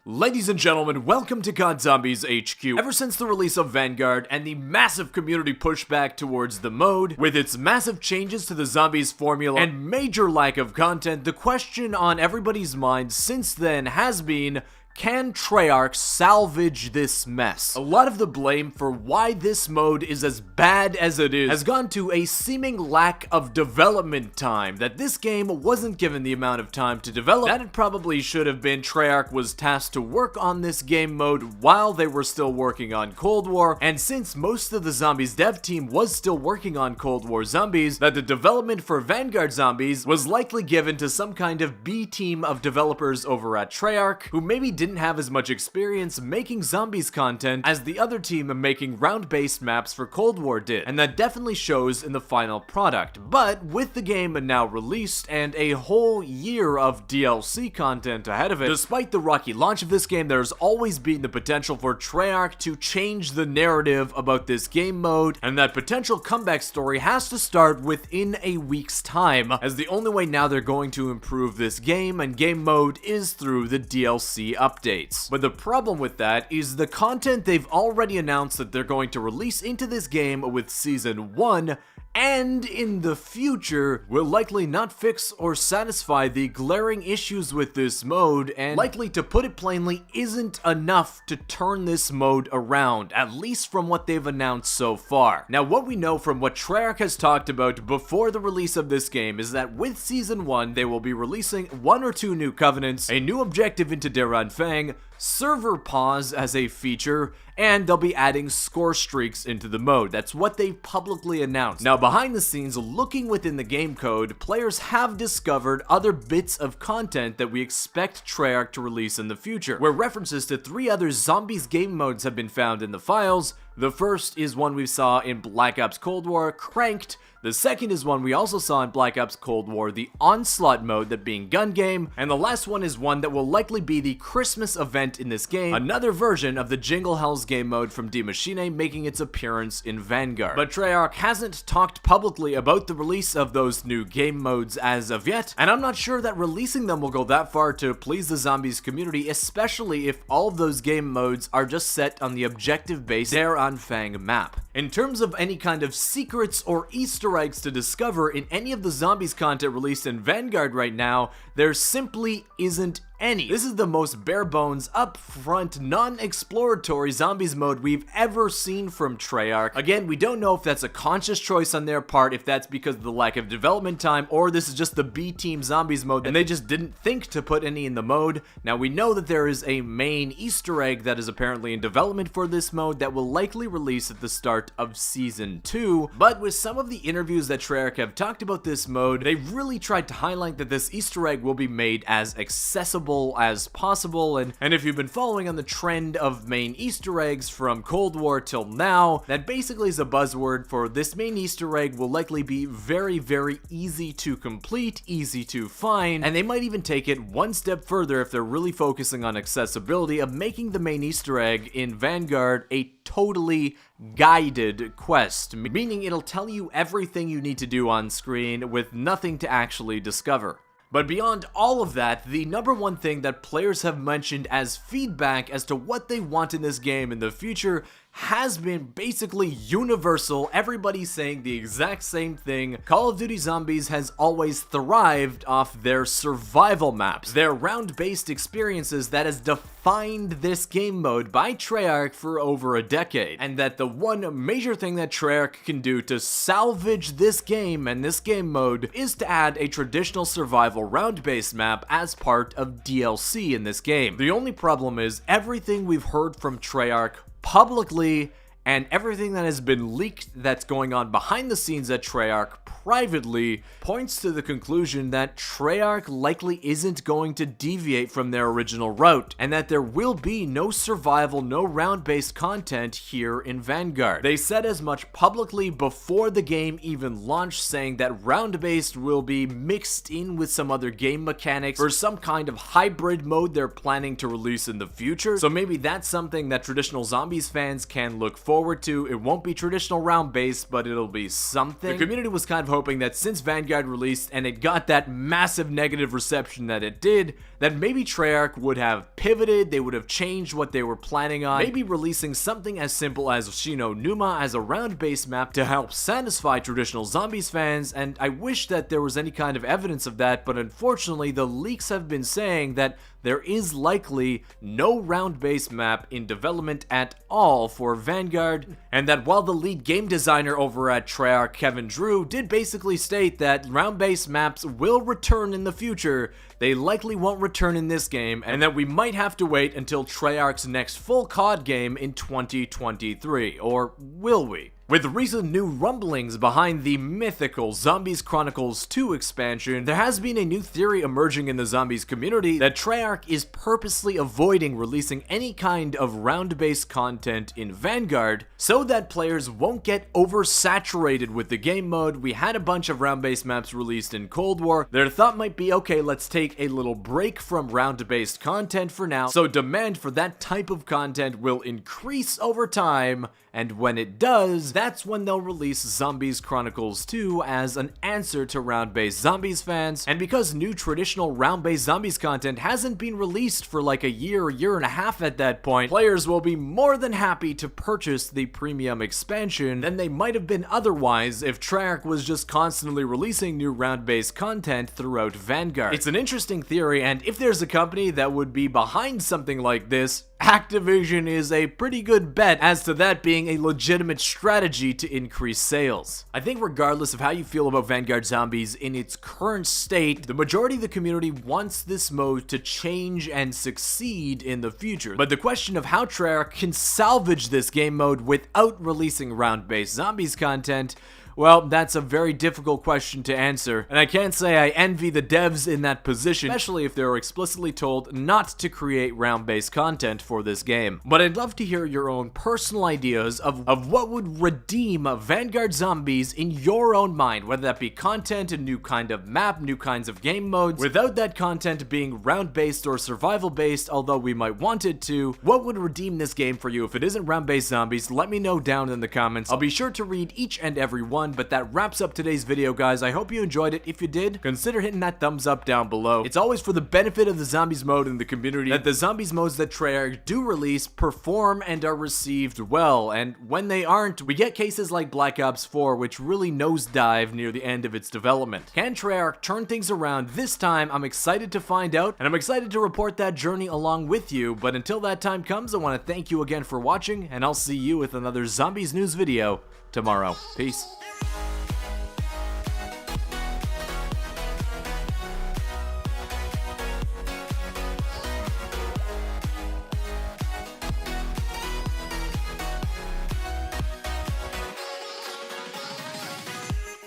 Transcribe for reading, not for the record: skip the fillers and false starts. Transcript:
Ladies and gentlemen, welcome to COD Zombies HQ. Ever since the release of Vanguard and the massive community pushback towards the mode, with its massive changes to the zombies formula and major lack of content, the question on everybody's mind since then has been, can Treyarch salvage this mess? A lot of the blame for why this mode is as bad as it is has gone to a seeming lack of development time, that this game wasn't given the amount of time to develop that it probably should have been. Treyarch was tasked to work on this game mode while they were still working on Cold War, and since most of the Zombies dev team was still working on Cold War Zombies, that the development for Vanguard Zombies was likely given to some kind of B team of developers over at Treyarch, who maybe didn't have as much experience making zombies content as the other team making round-based maps for Cold War did, and that definitely shows in the final product. But with the game now released and a whole year of DLC content ahead of it, despite the rocky launch of this game, there's always been the potential for Treyarch to change the narrative about this game mode, and that potential comeback story has to start within a week's time, as the only way now they're going to improve this game and game mode is through the DLC updates. But the problem with that is the content they've already announced that they're going to release into this game with Season 1 and in the future will likely not fix or satisfy the glaring issues with this mode, and likely, to put it plainly, isn't enough to turn this mode around, at least from what they've announced so far. Now, what we know from what Treyarch has talked about before the release of this game is that with Season 1, they will be releasing 1 or 2 new covenants, a new objective into Fang, server pause as a feature, and they'll be adding score streaks into the mode. That's what they've publicly announced. Now, behind the scenes, looking within the game code, players have discovered other bits of content that we expect Treyarch to release in the future, where references to 3 other zombies game modes have been found in the files. The first is one we saw in Black Ops Cold War, Cranked. The second is one we also saw in Black Ops Cold War, the Onslaught mode, that being gun game, and the last one is one that will likely be the Christmas event in this game, another version of the Jingle Hells game mode from Die Maschine making its appearance in Vanguard. But Treyarch hasn't talked publicly about the release of those new game modes as of yet, and I'm not sure that releasing them will go that far to please the zombies community, especially if all of those game modes are just set on the objective-based Fang map. In terms of any kind of secrets or Easter eggs to discover in any of the zombies content released in Vanguard right now, there simply isn't any. This is the most bare bones, upfront, non-exploratory zombies mode we've ever seen from Treyarch. Again, we don't know if that's a conscious choice on their part, if that's because of the lack of development time, or this is just the B-team zombies mode and they just didn't think to put any in the mode. Now, we know that there is a main Easter egg that is apparently in development for this mode that will likely release at the start of Season 2, but with some of the interviews that Treyarch have talked about this mode, they've really tried to highlight that this Easter egg will be made as accessible as possible, and if you've been following on the trend of main Easter eggs from Cold War till now, that basically is a buzzword for this main Easter egg will likely be very, very easy to complete, easy to find, and they might even take it one step further if they're really focusing on accessibility of making the main Easter egg in Vanguard a totally guided quest, meaning it'll tell you everything you need to do on screen with nothing to actually discover. But beyond all of that, the number one thing that players have mentioned as feedback as to what they want in this game in the future has been basically universal. Everybody's saying the exact same thing. Call of Duty Zombies has always thrived off their survival maps, their round-based experiences that has defined this game mode by Treyarch for over a decade, and that the one major thing that Treyarch can do to salvage this game and this game mode is to add a traditional survival round-based map as part of DLC in this game. The only problem is everything we've heard from Treyarch publicly and everything that has been leaked that's going on behind the scenes at Treyarch privately points to the conclusion that Treyarch likely isn't going to deviate from their original route, and that there will be no survival, no round-based content here in Vanguard. They said as much publicly before the game even launched, saying that round-based will be mixed in with some other game mechanics or some kind of hybrid mode they're planning to release in the future. So maybe that's something that traditional Zombies fans can look forward to. It won't be traditional round-based, but it'll be something. The community was kind of hoping that since Vanguard released and it got that massive negative reception that it did, that maybe Treyarch would have pivoted, they would have changed what they were planning on, maybe releasing something as simple as Shino Numa as a round-based map to help satisfy traditional Zombies fans, and I wish that there was any kind of evidence of that, but unfortunately the leaks have been saying that there is likely no round-based map in development at all for Vanguard, and that while the lead game designer over at Treyarch, Kevin Drew, did basically state that round-based maps will return in the future, they likely won't return in this game, and that we might have to wait until Treyarch's next full COD game in 2023, or will we? With recent new rumblings behind the mythical Zombies Chronicles 2 expansion, there has been a new theory emerging in the Zombies community that Treyarch is purposely avoiding releasing any kind of round-based content in Vanguard so that players won't get oversaturated with the game mode. We had a bunch of round-based maps released in Cold War. Their thought might be, okay, let's take a little break from round-based content for now, so demand for that type of content will increase over time, and when it does, that's when they'll release Zombies Chronicles 2 as an answer to round-based Zombies fans. And because new traditional round-based Zombies content hasn't been released for like a year and a half at that point, players will be more than happy to purchase the premium expansion than they might have been otherwise if Treyarch was just constantly releasing new round-based content throughout Vanguard. It's an interesting theory, and if there's a company that would be behind something like this, Activision is a pretty good bet as to that being a legitimate strategy to increase sales. I think regardless of how you feel about Vanguard Zombies in its current state, the majority of the community wants this mode to change and succeed in the future. But the question of how Treyarch can salvage this game mode without releasing round-based Zombies content, well, that's a very difficult question to answer, and I can't say I envy the devs in that position, especially if they were explicitly told not to create round-based content for this game. But I'd love to hear your own personal ideas of what would redeem Vanguard Zombies in your own mind, whether that be content, a new kind of map, new kinds of game modes, without that content being round-based or survival-based, although we might want it to. What would redeem this game for you? If it isn't round-based Zombies, let me know down in the comments. I'll be sure to read each and every one. But that wraps up today's video, guys. I hope you enjoyed it. If you did, consider hitting that thumbs up down below. It's always for the benefit of the Zombies mode in the community that the Zombies modes that Treyarch do release perform and are received well, and when they aren't, we get cases like Black Ops 4, which really nosedive near the end of its development. Can Treyarch turn things around this time? I'm excited to find out, and I'm excited to report that journey along with you, but until that time comes, I want to thank you again for watching, and I'll see you with another Zombies news video tomorrow. Peace.